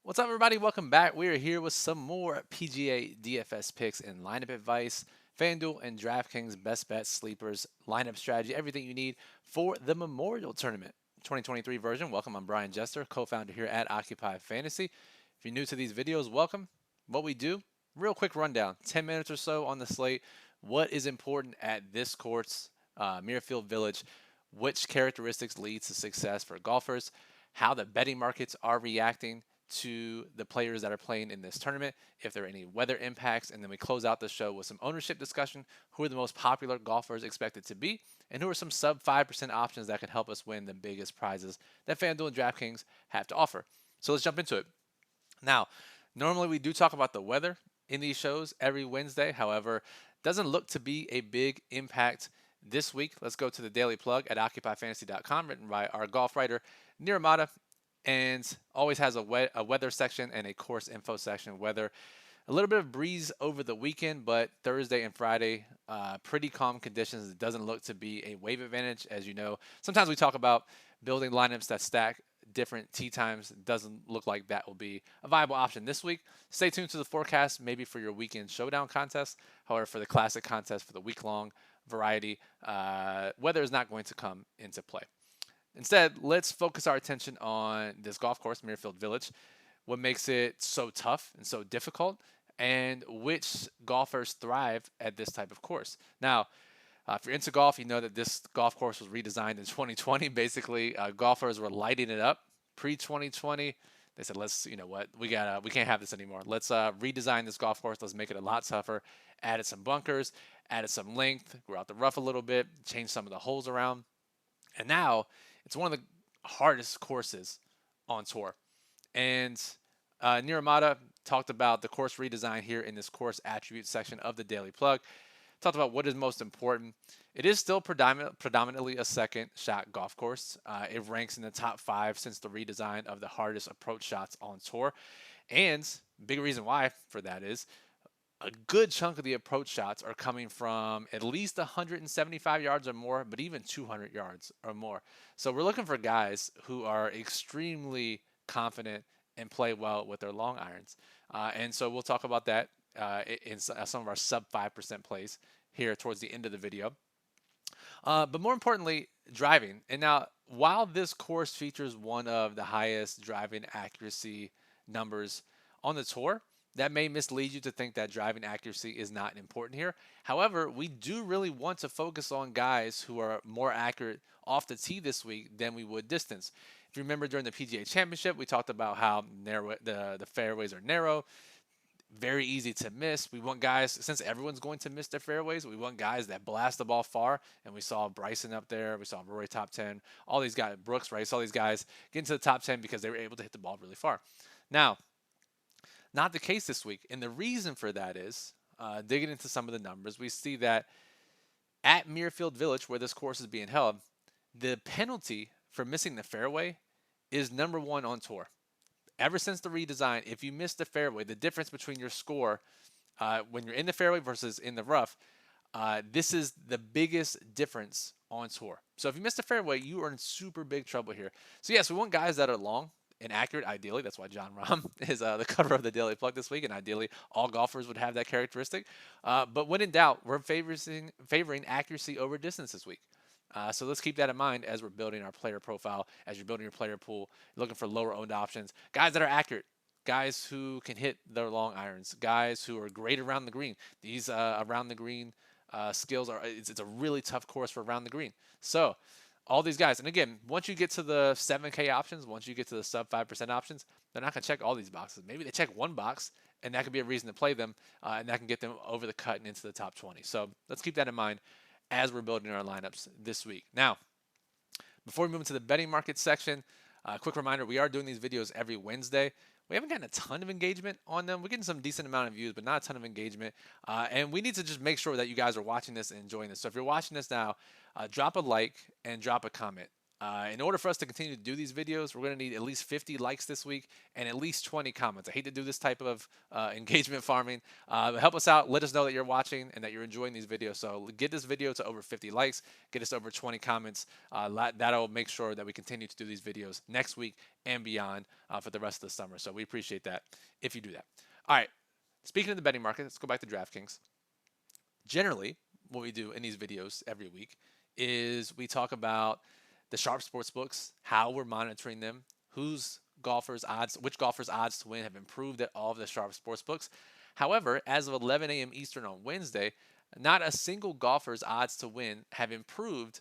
What's up, everybody? Welcome back. We are here with some more PGA DFS picks and lineup advice, FanDuel and DraftKings best bets, sleepers, lineup strategy, everything you need for the Memorial Tournament 2023 version. Welcome. I'm Brian Jester, co-founder here at Occupy Fantasy. If you're new to these videos, welcome. What we do, real quick rundown, 10 minutes or so on the slate. What is important at this course, Muirfield Village? Which characteristics lead to success for golfers? How the betting markets are reacting to the players that are playing in this tournament, if there are any weather impacts, and then we close out the show with some ownership discussion. Who are the most popular golfers expected to be, and who are some sub 5% options that can help us win the biggest prizes that FanDuel and DraftKings have to offer. So let's jump into it. Now, normally we do talk about the weather in these shows every Wednesday. However, doesn't look to be a big impact this week. Let's go to the daily plug at occupyfantasy.com, written by our golf writer, Niramata, and always has a weather section and a course info section. Weather, a little bit of breeze over the weekend, but Thursday and Friday, pretty calm conditions. It doesn't look to be a wave advantage. As you know, sometimes we talk about building lineups that stack different tee times. It doesn't look like that will be a viable option this week. Stay tuned to the forecast, maybe for your weekend showdown contest. However, for the classic contest, for the week-long variety, weather is not going to come into play. Instead, let's focus our attention on this golf course, Muirfield Village, what makes it so tough and so difficult, and which golfers thrive at this type of course. Now, if you're into golf, you know that this golf course was redesigned in 2020. Basically, golfers were lighting it up pre-2020. They said, "Let's, you know what, we can't have this anymore. Let's redesign this golf course. Let's make it a lot tougher." Added some bunkers, added some length, grew out the rough a little bit, changed some of the holes around, and now it's one of the hardest courses on tour. And Niramata talked about the course redesign here in this course attributes section of the Daily Plug. Talked about what is most important. It is still predominantly a second shot golf course. It ranks in the top 5 since the redesign of the hardest approach shots on tour. And big reason why for that is a good chunk of the approach shots are coming from at least 175 yards or more, but even 200 yards or more. So we're looking for guys who are extremely confident and play well with their long irons. And so we'll talk about that in some of our sub 5% plays here towards the end of the video. But more importantly, driving. And now, while this course features one of the highest driving accuracy numbers on the tour, that may mislead you to think that driving accuracy is not important here. However, we do really want to focus on guys who are more accurate off the tee this week than we would distance. If you remember during the PGA Championship, we talked about how narrow the fairways are narrow, very easy to miss. We want guys, since everyone's going to miss their fairways, we want guys that blast the ball far. And we saw Bryson up there. We saw Rory top 10. All these guys, Brooks, right? All these guys get into the top 10 because they were able to hit the ball really far. Now, not the case this week. And the reason for that is, digging into some of the numbers, we see that at Muirfield Village, where this course is being held, the penalty for missing the fairway is number 1 on tour. Ever since the redesign, if you miss the fairway, the difference between your score when you're in the fairway versus in the rough, this is the biggest difference on tour. So if you miss the fairway, you are in super big trouble here. So yes, we want guys that are long and accurate, ideally. That's why John Rahm is the cover of the Daily Plug this week, and ideally all golfers would have that characteristic. But when in doubt, we're favoring accuracy over distance this week. So let's keep that in mind as we're building our player profile, as you're building your player pool, looking for lower owned options, guys that are accurate, guys who can hit their long irons, guys who are great around the green. These around the green skills it's a really tough course for around the green. So all these guys, and again, once you get to the 7K options, once you get to the sub 5% options, they're not going to check all these boxes. Maybe they check one box, and that could be a reason to play them, and that can get them over the cut and into the top 20. So let's keep that in mind as we're building our lineups this week. Now, before we move into the betting market section, quick reminder, we are doing these videos every Wednesday. We haven't gotten a ton of engagement on them. We're getting some decent amount of views, but not a ton of engagement. And we need to just make sure that you guys are watching this and enjoying this. So if you're watching this now, drop a like and drop a comment. In order for us to continue to do these videos, we're going to need at least 50 likes this week and at least 20 comments. I hate to do this type of engagement farming. But help us out. Let us know that you're watching and that you're enjoying these videos. So get this video to over 50 likes, get us over 20 comments. That'll make sure that we continue to do these videos next week and beyond for the rest of the summer. So we appreciate that if you do that. All right. Speaking of the betting market, let's go back to DraftKings. Generally, what we do in these videos every week is we talk about the sharp sports books, how we're monitoring them, which golfers' odds to win have improved at all of the sharp sports books. However, as of 11 a.m. Eastern on Wednesday, not a single golfer's odds to win have improved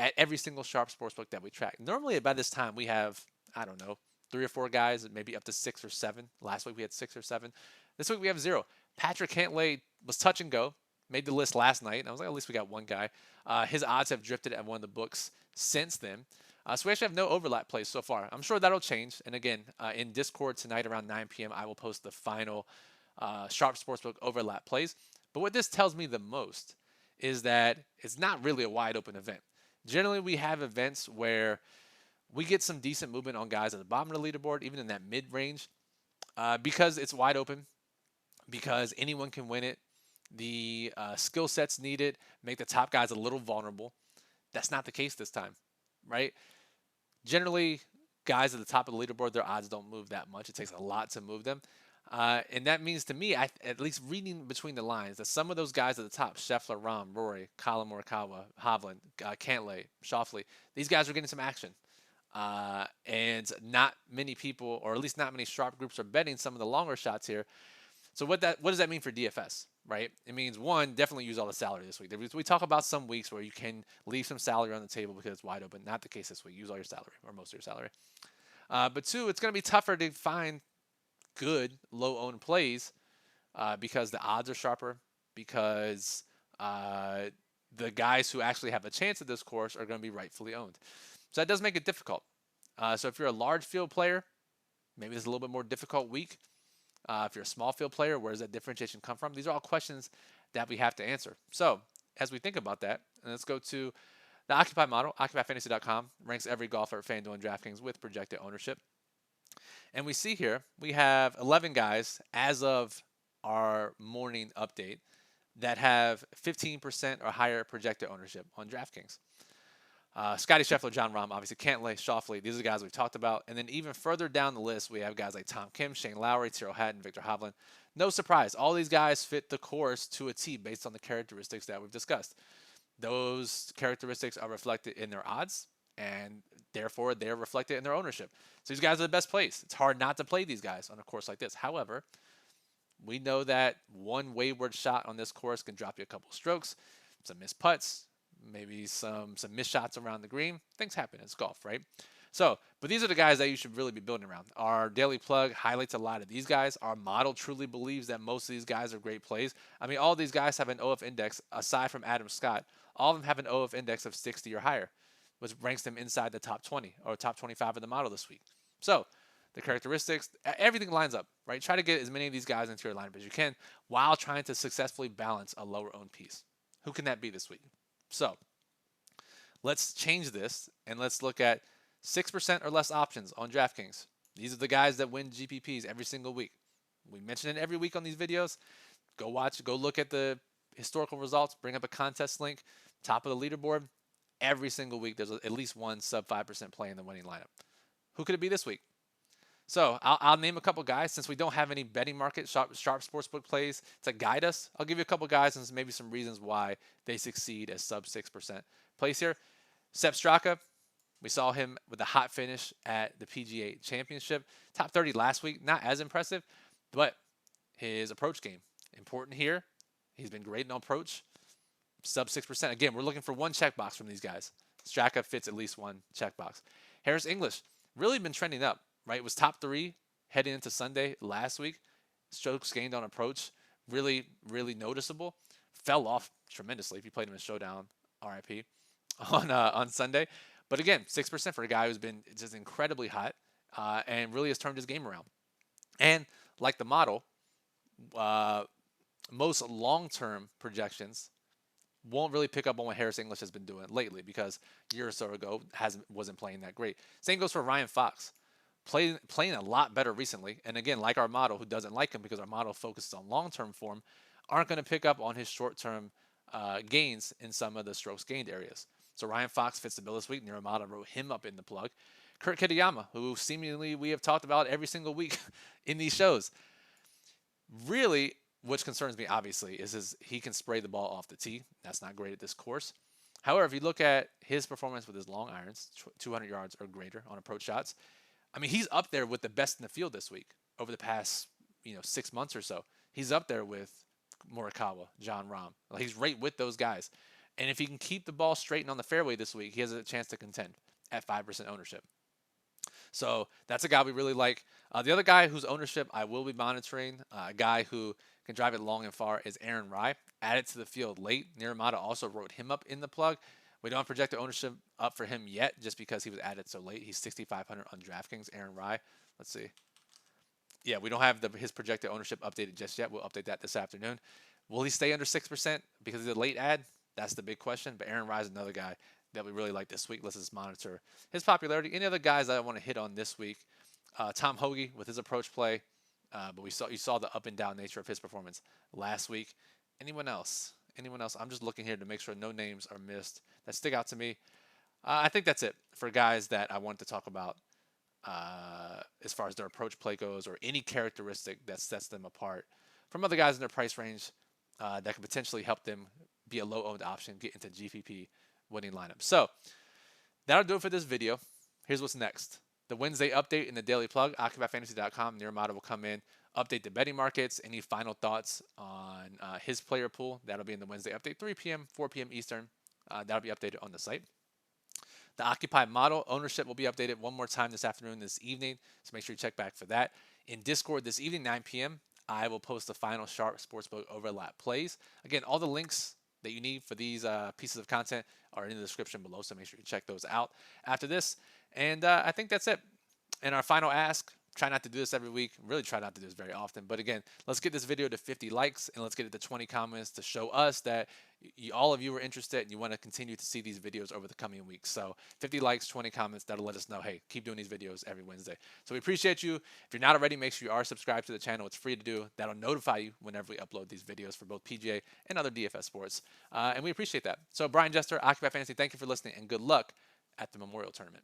at every single sharp sports book that we track. Normally, by this time, we have, I don't know, 3 or 4 guys, maybe up to 6 or 7. Last week we had 6 or 7. This week we have 0. Patrick Cantlay was touch and go, made the list last night, and I was like, at least we got one guy. His odds have drifted at one of the books since then. So we actually have no overlap plays so far. I'm sure that'll change. And again, in Discord tonight around 9 p.m., I will post the final Sharp Sportsbook overlap plays. But what this tells me the most is that it's not really a wide open event. Generally, we have events where we get some decent movement on guys at the bottom of the leaderboard, even in that mid-range, because it's wide open, because anyone can win it. The skill sets needed make the top guys a little vulnerable. That's not the case this time, right? Generally, guys at the top of the leaderboard, their odds don't move that much. It takes a lot to move them. And that means to me, at least reading between the lines, that some of those guys at the top, Scheffler, Rahm, Rory, Colin Morikawa, Hovland, Cantlay, Schauffele, these guys are getting some action. And not many people, or at least not many sharp groups, are betting some of the longer shots here. So what does that mean for DFS, right? It means, one, definitely use all the salary this week. We talk about some weeks where you can leave some salary on the table because it's wide open. Not the case this week. Use all your salary, or most of your salary. But 2, it's going to be tougher to find good low-owned plays because the odds are sharper, because the guys who actually have a chance at this course are going to be rightfully owned. So that does make it difficult. So if you're a large field player, maybe it's a little bit more difficult week. If you're a small field player, where does that differentiation come from? These are all questions that we have to answer. So as we think about that, let's go to the Occupy model. OccupyFantasy.com ranks every golfer at FanDuel and DraftKings with projected ownership. And we see here, we have 11 guys as of our morning update that have 15% or higher projected ownership on DraftKings. Scotty Scheffler, John Rahm, obviously Cantlay, Schauffele. These are the guys we've talked about. And then even further down the list, we have guys like Tom Kim, Shane Lowry, Tyrrell Hatton, Victor Hovland. No surprise. All these guys fit the course to a T based on the characteristics that we've discussed. Those characteristics are reflected in their odds, and therefore they're reflected in their ownership. So these guys are the best plays. It's hard not to play these guys on a course like this. However, we know that one wayward shot on this course can drop you a couple strokes, some missed putts, maybe some missed shots around the green. Things happen. It's golf, right? So, but these are the guys that you should really be building around. Our daily plug highlights a lot of these guys. Our model truly believes that most of these guys are great plays. I mean, all these guys have an OF index, aside from Adam Scott. All of them have an OF index of 60 or higher, which ranks them inside the top 20 or top 25 of the model this week. So, the characteristics, everything lines up, right? Try to get as many of these guys into your lineup as you can while trying to successfully balance a lower owned piece. Who can that be this week? So let's change this and let's look at 6% or less options on DraftKings. These are the guys that win GPPs every single week. We mention it every week on these videos. Go look at the historical results, bring up a contest link, top of the leaderboard. Every single week, there's at least one sub 5% play in the winning lineup. Who could it be this week? So I'll name a couple guys since we don't have any betting market sharp sportsbook plays to guide us. I'll give you a couple guys and maybe some reasons why they succeed as sub 6% plays here. Sepp Straka, we saw him with a hot finish at the PGA Championship. Top 30 last week, not as impressive, but his approach game, important here. He's been great in approach, sub 6%. Again, we're looking for one checkbox from these guys. Straka fits at least one checkbox. Harris English, really been trending up. Right, was top 3 heading into Sunday last week. Strokes gained on approach, really, really noticeable. Fell off tremendously if you played him in Showdown, RIP, on Sunday. But again, 6% for a guy who's been just incredibly hot and really has turned his game around. And like the model, most long-term projections won't really pick up on what Harris English has been doing lately because a year or so ago wasn't playing that great. Same goes for Ryan Fox. Playing a lot better recently. And again, like our model, who doesn't like him because our model focuses on long-term form, aren't going to pick up on his short-term gains in some of the strokes gained areas. So Ryan Fox fits the bill this week. Niramata wrote him up in the plug. Kurt Kitayama, who seemingly we have talked about every single week in these shows, really, which concerns me obviously, is he can spray the ball off the tee. That's not great at this course. However, if you look at his performance with his long irons, 200 yards or greater on approach shots, I mean, he's up there with the best in the field this week over the past 6 months or so. He's up there with Morikawa, John Rahm. He's right with those guys. And if he can keep the ball straight and on the fairway this week, he has a chance to contend at 5% ownership. So that's a guy we really like. The other guy whose ownership I will be monitoring, a guy who can drive it long and far, is Aaron Rai. Added to the field late. Niramata also wrote him up in the plug. We don't project the ownership up for him yet just because he was added so late. He's 6,500 on DraftKings, Aaron Rai. Let's see. Yeah, we don't have his projected ownership updated just yet. We'll update that this afternoon. Will he stay under 6% because he's a late ad? That's the big question. But Aaron Rai is another guy that we really like this week. Let's just monitor his popularity. Any other guys that I want to hit on this week? Tom Hoagie with his approach play. But you saw the up and down nature of his performance last week. Anyone else? Anyone else? I'm just looking here to make sure no names are missed that stick out to me. I think that's it for guys that I wanted to talk about as far as their approach play goes, or any characteristic that sets them apart from other guys in their price range that could potentially help them be a low-owned option, get into GPP winning lineup. So that'll do it for this video. Here's what's next. The Wednesday update in the daily plug, OccupyFantasy.com. Niramata will come in, update the betting markets. Any final thoughts on his player pool? That'll be in the Wednesday update, 3 p.m., 4 p.m. Eastern. That'll be updated on the site. The Occupy model ownership will be updated one more time this afternoon, this evening. So make sure you check back for that. In Discord this evening, 9 p.m., I will post the final Sharp Sportsbook Overlap plays. Again, all the links that you need for these pieces of content are in the description below, so make sure you check those out after this. And I think that's it. And our final ask, try not to do this every week. Really try not to do this very often. But again, let's get this video to 50 likes and let's get it to 20 comments to show us that all of you are interested and you want to continue to see these videos over the coming weeks. So 50 likes, 20 comments, that'll let us know, hey, keep doing these videos every Wednesday. So we appreciate you. If you're not already, make sure you are subscribed to the channel. It's free to do. That'll notify you whenever we upload these videos for both PGA and other DFS sports. And we appreciate that. So Brian Jester, Occupy Fantasy, thank you for listening and good luck at the Memorial Tournament.